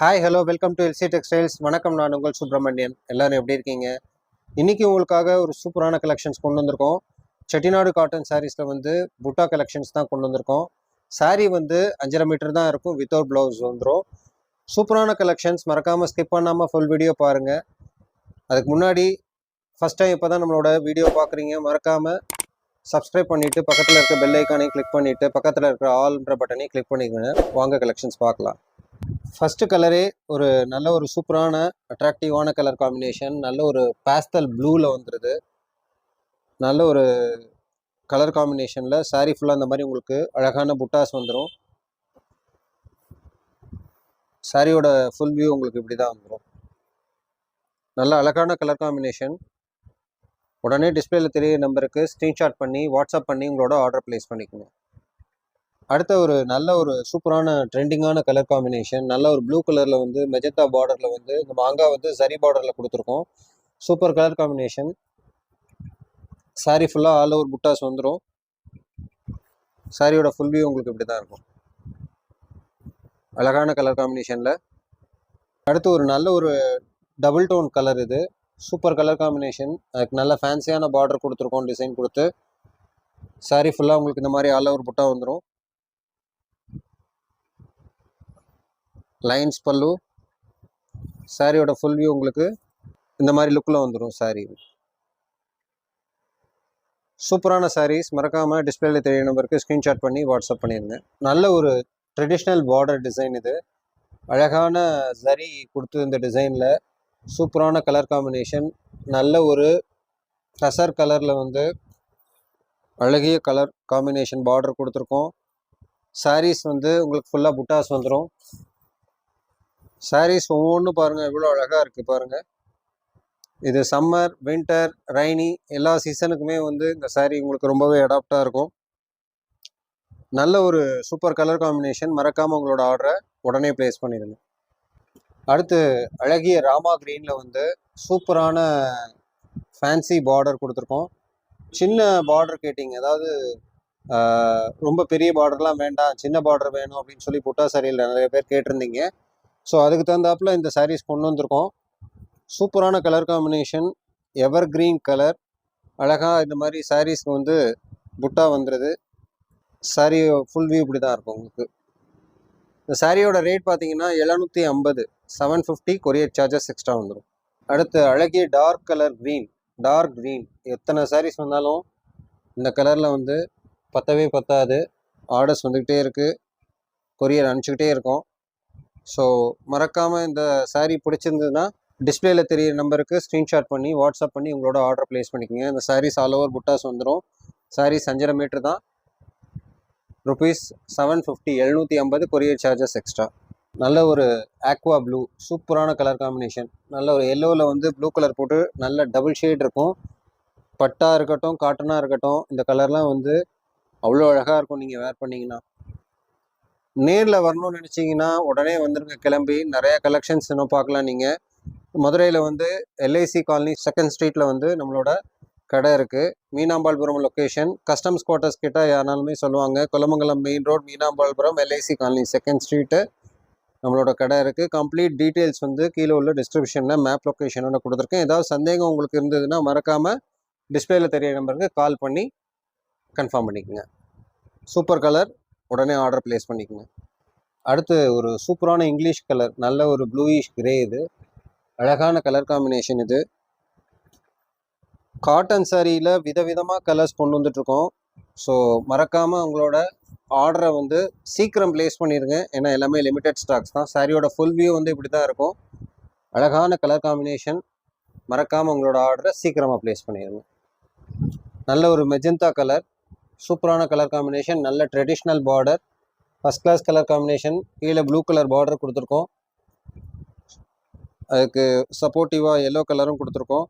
Hi hello welcome to LC textiles. வணக்கம், நான் உங்கள் சுப்பிரமணியன். எல்லாரும் எப்படி இருக்கீங்க? இன்னைக்கு உங்களுக்காக ஒரு சூப்பரான கலெக்ஷன்ஸ் கொண்டு வந்திருக்கோம். செட்டிநாடு காட்டன் சாரீஸில் வந்து புட்டா கலெக்ஷன்ஸ் தான் கொண்டு வந்திருக்கோம். சாரீ வந்து 5.5 மீட்டர் தான் இருக்கும், வித்தவுட் ப்ளவுஸ் வந்துடும். சூப்பரான கலெக்ஷன்ஸ், மறக்காமல் ஸ்கிப் பண்ணாமல் ஃபுல் வீடியோ பாருங்கள். அதுக்கு முன்னாடி ஃபஸ்ட் டைம் இப்போ தான் நம்மளோட வீடியோ பார்க்குறீங்க, மறக்காமல் சப்ஸ்கிரைப் பண்ணிவிட்டு பக்கத்தில் இருக்க பெல் ஐக்கானையும் கிளிக் பண்ணிவிட்டு பக்கத்தில் இருக்கிற ஆல்ன்ற பட்டனையும் கிளிக் பண்ணிக்கோங்க. வாங்க கலெக்ஷன்ஸ் பார்க்கலாம். ஃபஸ்ட்டு கலரே ஒரு நல்ல ஒரு சூப்பரான அட்ராக்டிவான கலர் காம்பினேஷன். நல்ல ஒரு பேஸ்டல் ப்ளூவில் வந்துடுது. நல்ல ஒரு கலர் காம்பினேஷனில் சாரீ ஃபுல்லாக இந்த மாதிரி உங்களுக்கு அழகான புட்டாஸ் வந்துடும். சாரியோட ஃபுல் வியூ உங்களுக்கு இப்படி தான் வந்துடும். நல்ல அழகான கலர் காம்பினேஷன். உடனே டிஸ்பிளேல தெரிய நம்பருக்கு ஸ்க்ரீன்ஷாட் பண்ணி வாட்ஸ்அப் பண்ணி உங்களோட ஆர்டர் ப்ளேஸ் பண்ணிக்கோங்க. அடுத்த ஒரு நல்ல ஒரு சூப்பரான ட்ரெண்டிங்கான கலர் காம்பினேஷன். நல்ல ஒரு ப்ளூ கலரில் வந்து மெஜந்தா பார்டரில் வந்து இந்த மாங்காய் வந்து சரி பார்டரில் கொடுத்துருக்கோம். Super colour combination. சாரீ ஃபுல்லாக ஆல் ஓவர் புட்டாஸ் வந்துடும். சாரியோட ஃபுல் வியூ உங்களுக்கு இப்படி தான் இருக்கும். அழகான கலர் காம்பினேஷனில் அடுத்து ஒரு நல்ல ஒரு டபுள் டோன் கலர். இது சூப்பர் கலர் காம்பினேஷன். அதுக்கு நல்ல ஃபேன்சியான பார்டர் கொடுத்துருக்கோம், டிசைன் கொடுத்து. சாரீ ஃபுல்லாக உங்களுக்கு இந்த மாதிரி ஆல் ஓவர் புட்டா வந்துடும். லைன்ஸ் பல்லு. சாரியோட ஃபுல் வியூ உங்களுக்கு இந்த மாதிரி லுக்கில் வந்துடும். சாரீ சூப்பரான சாரீஸ். மறக்காமல் டிஸ்பிளேல தெரிய நம்பருக்கு ஸ்க்ரீன்ஷாட் பண்ணி வாட்ஸ்அப் பண்ணிடுங்க. நல்ல ஒரு ட்ரெடிஷ்னல் பார்டர் டிசைன். இது அழகான சரி கொடுத்து இந்த டிசைனில் சூப்பரான கலர் காம்பினேஷன். நல்ல ஒரு டசர் கலரில் வந்து அழகிய கலர் காம்பினேஷன் பார்டர் கொடுத்துருக்கோம். சாரீஸ் வந்து உங்களுக்கு ஃபுல்லாக புட்டாஸ் வந்துடும். சாரீஸ் ஒவ்வொன்றும் பாருங்கள் எவ்வளோ அழகாக இருக்குது பாருங்கள். இது சம்மர், வின்டர், ரெய்னி எல்லா சீசனுக்குமே வந்து இந்த சாரீ உங்களுக்கு ரொம்பவே அடாப்டாக இருக்கும். நல்ல ஒரு சூப்பர் கலர் காம்பினேஷன். மறக்காமல் உங்களோட ஆர்டரை உடனே ப்ளேஸ் பண்ணிடுங்க. அடுத்து அழகிய ராமா க்ரீனில் வந்து சூப்பரான ஃபேன்சி பார்டர் கொடுத்துருக்கோம். சின்ன பார்டர் கேட்டிங்க, அதாவது ரொம்ப பெரிய பார்டர்லாம் வேண்டாம், சின்ன பார்டர் வேணும் அப்படின்னு சொல்லி புட்டா சாரியில் நிறைய பேர் கேட்டிருந்தீங்க. ஸோ அதுக்கு தகுந்தாப்பில் இந்த சாரீஸ் கொண்டு வந்திருக்கோம். சூப்பரான கலர் காம்பினேஷன், எவர் கிரீன் கலர். அழகாக இந்த மாதிரி சாரீஸ்க்கு வந்து புட்டா வந்துடுது. சாரீ ஃபுல் வியூ இப்படி தான் இருக்கும் உங்களுக்கு. இந்த சாரியோட ரேட் பார்த்தீங்கன்னா 750, 750 கொரியர் சார்ஜஸ் எக்ஸ்ட்ரா வந்துடும். அடுத்து அழகிய dark colour green. Dark green எத்தனை சாரீஸ் வந்தாலும் இந்த கலரில் வந்து பத்தவே பத்தாது. ஆர்டர்ஸ் வந்துக்கிட்டே இருக்குது, கொரியர் அனுப்பிச்சிக்கிட்டே இருக்கோம். ஸோ மறக்காமல் இந்த சாரீ பிடிச்சிருந்ததுன்னா டிஸ்பிளேல தெரிய நம்பருக்கு ஸ்க்ரீன்ஷாட் பண்ணி வாட்ஸ்அப் பண்ணி உங்களோட ஆர்டர் ப்ளேஸ் பண்ணிக்கோங்க. இந்த சாரீஸ் ஆல் ஓவர் புட்டாஸ் வந்துடும். சாரீஸ் 5.5 மீட்டர் தான். Rupees 750, 750 courier charges extra. நல்ல ஒரு ஆக்வா ப்ளூ, சூப்பரான கலர் காம்பினேஷன். நல்ல ஒரு எல்லோவில் வந்து ப்ளூ கலர் போட்டு நல்ல டபுள் ஷேட் இருக்கும். பட்டா இருக்கட்டும், காட்டனாக இருக்கட்டும், இந்த கலர்லாம் வந்து அவ்வளோ அழகாக இருக்கும் நீங்கள் வேர் பண்ணிங்கன்னா. நேரில் வரணும்னு நினச்சிங்கன்னா உடனே வந்துருங்க கிளம்பி. நிறையா கலெக்ஷன்ஸ் இன்னும் பார்க்கலாம். நீங்கள் மதுரையில் வந்து எல்ஐசி காலனி 2nd ஸ்ட்ரீட்டில் வந்து நம்மளோட கடை இருக்குது. மீனாம்பாள்புரம் லொக்கேஷன். கஸ்டம்ஸ் குவார்ட்டர்ஸ் கிட்ட யாராலுமே சொல்லுவாங்க. Kolamangalam main road, Meenambalpuram, LIC colony 2nd street நம்மளோட கடை இருக்குது. கம்ப்ளீட் டீட்டெயில்ஸ் வந்து கீழே உள்ள டிஸ்கிரிப்ஷனில் மேப் லொக்கேஷனோட கொடுத்துருக்கேன். ஏதாவது சந்தேகம் உங்களுக்கு இருந்ததுன்னா மறக்காமல் டிஸ்பிளேல தெரிய நம்பருக்கு கால் பண்ணி கன்ஃபார்ம் பண்ணிக்கோங்க. சூப்பர் கலர், உடனே ஆர்டர் ப்ளேஸ் பண்ணிக்கோங்க. அடுத்து ஒரு சூப்பரான இங்கிலீஷ் கலர், நல்ல ஒரு ப்ளூயிஷ் கிரே. இது அழகான கலர் காம்பினேஷன். இது காட்டன் சாரியில் விதவிதமாக கலர்ஸ் கொண்டு வந்துட்ருக்கோம். ஸோ மறக்காமல் உங்களோட ஆர்டரை வந்து சீக்கிரம் ப்ளேஸ் பண்ணிடுங்க. ஏன்னா எல்லாமே லிமிடெட் ஸ்டாக்ஸ் தான். சாரியோட ஃபுல் வியூ வந்து இப்படி தான் இருக்கும். அழகான கலர் காம்பினேஷன். மறக்காமல் உங்களோட ஆர்டரை சீக்கிரமாக ப்ளேஸ் பண்ணிடுங்க. நல்ல ஒரு மெஜந்தா கலர், சூப்பரான கலர் காம்பினேஷன். நல்ல traditional border, first class colour combination. கீழே ப்ளூ கலர் பார்டர் கொடுத்துருக்கோம். அதுக்கு சப்போர்ட்டிவாக எல்லோ கலரும் கொடுத்துருக்கோம்.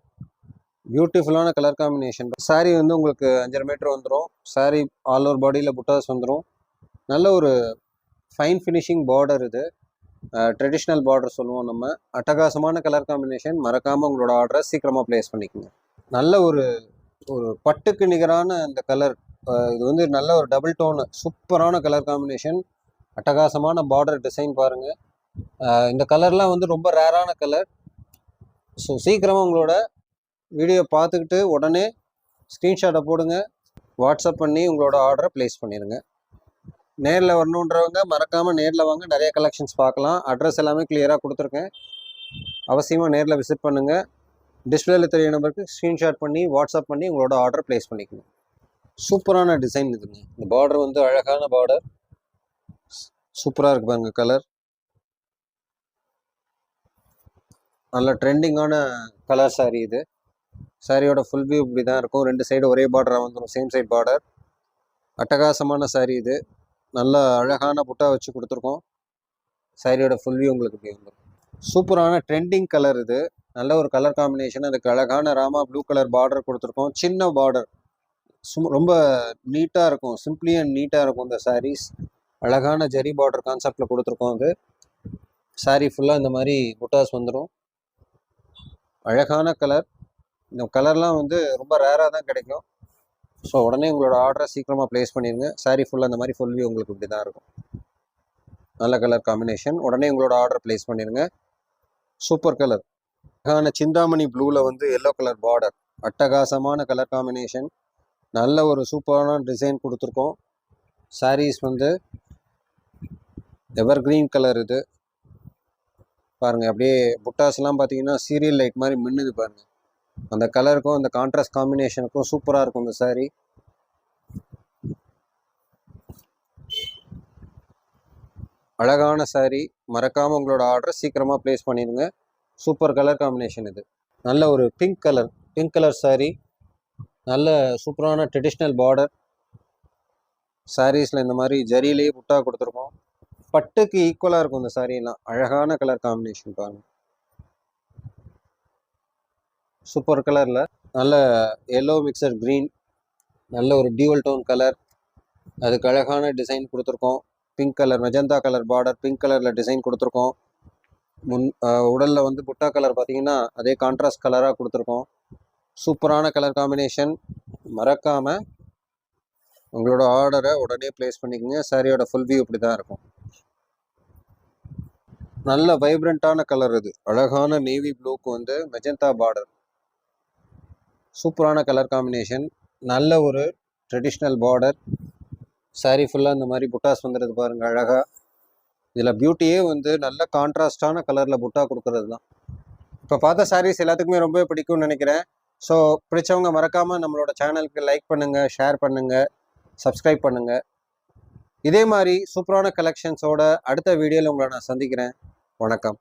பியூட்டிஃபுல்லான கலர் காம்பினேஷன். சாரீ வந்து உங்களுக்கு 5.5 மீட்டர் வந்துடும். சாரீ ஆல் ஓவர் பாடியில் புட்டாஸ் வந்துடும். நல்ல ஒரு ஃபைன் ஃபினிஷிங் பார்டர். இது ட்ரெடிஷ்னல் பார்டர் சொல்லுவோம் நம்ம. அட்டகாசமான கலர் காம்பினேஷன். மறக்காமல் உங்களோட ஆர்டரை சீக்கிரமாக ப்ளேஸ் பண்ணிக்கோங்க. நல்ல ஒரு பட்டுக்கு நிகரான இந்த கலர். இது வந்து நல்ல ஒரு டபுள் டோனு, சூப்பரான கலர் காம்பினேஷன். அட்டகாசமான பார்டர் டிசைன் பாருங்கள். இந்த கலர்லாம் வந்து ரொம்ப ரேரான கலர். ஸோ சீக்கிரமாக உங்களோட வீடியோ பார்த்துக்கிட்டு உடனே ஸ்க்ரீன்ஷாட்டை போடுங்க, வாட்ஸ்அப் பண்ணி உங்களோட ஆர்டரை ப்ளேஸ் பண்ணிடுங்க. நேரில் வரணுன்றவங்க மறக்காமல் நேரில் வாங்க, நிறைய கலெக்ஷன்ஸ் பார்க்கலாம். அட்ரஸ் எல்லாமே கிளியராக கொடுத்துருக்கேன். அவசியமாக நேரில் விசிட் பண்ணுங்கள். டிஸ்பிளேல தெரிய நம்பருக்கு ஸ்க்ரீன்ஷாட் பண்ணி வாட்ஸ்அப் பண்ணி உங்களோட ஆர்டர் ப்ளேஸ் பண்ணிக்கணும். சூப்பரான டிசைன் இதுங்க. இந்த பார்டர் வந்து அழகான பார்டர், சூப்பராக இருக்கு பாருங்க. கலர் நல்ல ட்ரெண்டிங்கான கலர் சாரீ இது. சாரியோட ஃபுல் வியூ இப்படி தான் இருக்கும். 2 சைடு ஒரே பார்டராக வந்துடும், சேம் சைட் பார்டர். அட்டகாசமான சாரீ இது. நல்ல அழகான புட்டா வச்சு கொடுத்துருக்கோம். சாரியோட ஃபுல் வியூ உங்களுக்கு இப்படி வந்துடும். சூப்பரான ட்ரெண்டிங் கலர் இது. நல்ல ஒரு கலர் காம்பினேஷன். அதுக்கு அழகான ராமா ப்ளூ கலர் பார்டர் கொடுத்துருக்கோம். சின்ன பார்டர், ரொம்ப நீட்டாக இருக்கும். சிம்பிளி அண்ட் நீட்டாக இருக்கும் இந்த சாரீஸ். அழகான ஜெரி பார்டர் கான்செப்டில் கொடுத்துருக்கோம். அது சாரீ ஃபுல்லாக இந்த மாதிரி புட்டாஸ் வந்துடும். அழகான கலர். இந்த கலர்லாம் வந்து ரொம்ப ரேராக தான் கிடைக்கும். ஸோ உடனே உங்களோட ஆர்டரை சீக்கிரமாக ப்ளேஸ் பண்ணிடுங்க. சாரீ ஃபுல்லாக இந்த மாதிரி ஃபுல் வியூ உங்களுக்கு இப்படி தான் இருக்கும். நல்ல கலர் காம்பினேஷன். உடனே உங்களோட ஆர்டர் ப்ளேஸ் பண்ணிடுங்க. Super colour. அழகான சிந்தாமணி ப்ளூவில் வந்து எல்லோ கலர் பார்டர். அட்டகாசமான கலர் காம்பினேஷன். நல்ல ஒரு சூப்பரான டிசைன் கொடுத்துருக்கோம். சாரீஸ் வந்து எவர் கிரீன் கலர் இது பாருங்கள். அப்படியே புட்டாஸ்லாம் பார்த்தீங்கன்னா சீரியல் லைட் மாதிரி மின்னுது பாருங்கள். அந்த கலருக்கும் அந்த கான்ட்ராஸ்ட் காம்பினேஷனுக்கும் சூப்பராக இருக்கும் இந்த சாரீ. அழகான சாரீ. மறக்காமல் உங்களோட ஆர்டரை சீக்கிரமாக ப்ளேஸ் பண்ணிடுங்க. சூப்பர் கலர் காம்பினேஷன் இது. நல்ல ஒரு பிங்க் கலர் சாரீ. நல்ல சூப்பரான ட்ரெடிஷ்னல் பார்டர். சாரீஸில் இந்த மாதிரி ஜரியிலேயே புட்டா கொடுத்துருக்கோம். பட்டுக்கு ஈக்குவலாக இருக்கும் இந்த சாரீலாம். அழகான கலர் காம்பினேஷன் பாருங்க. சூப்பர் கலரில் நல்ல எல்லோ மிக்சர் க்ரீன், நல்ல ஒரு டியூவல் டோன் கலர். அதுக்கு அழகான டிசைன் கொடுத்துருக்கோம். Pink colour, magenta colour border, pink கலரில் டிசைன் கொடுத்துருக்கோம். உடலில் வந்து புட்டா கலர் பார்த்தீங்கன்னா அதே கான்ட்ராஸ்ட் கலராக கொடுத்துருக்கோம். சூப்பரான கலர் காம்பினேஷன். மறக்காமல் உங்களோட ஆர்டரை உடனே ப்ளேஸ் பண்ணிக்கோங்க. சாரியோட ஃபுல் வியூ இப்படி தான் இருக்கும். நல்ல வைப்ரண்ட்டான கலர் இது. அழகான நேவி ப்ளூக்கு வந்து மெஜந்தா பார்டர். சூப்பரான கலர் காம்பினேஷன். நல்ல ஒரு ட்ரெடிஷ்னல் பார்டர். சாரீ ஃபுல்லாக இந்த மாதிரி புட்டாஸ் வந்துடுது பாருங்கள் அழகாக. இதில் பியூட்டியே வந்து நல்ல கான்ட்ராஸ்டான கலரில் புட்டா கொடுக்கறது தான். இப்போ பார்த்த சாரீஸ் எல்லாத்துக்குமே ரொம்ப பிடிக்கும்னு நினைக்கிறேன். ஸோ பிடிச்சவங்க மறக்காமல் நம்மளோட சேனலுக்கு லைக் பண்ணுங்கள், ஷேர் பண்ணுங்கள், சப்ஸ்கிரைப் பண்ணுங்கள். இதே மாதிரி சூப்பரான கலெக்ஷன்ஸோட அடுத்த வீடியோவில் உங்களை நான் சந்திக்கிறேன். வணக்கம்.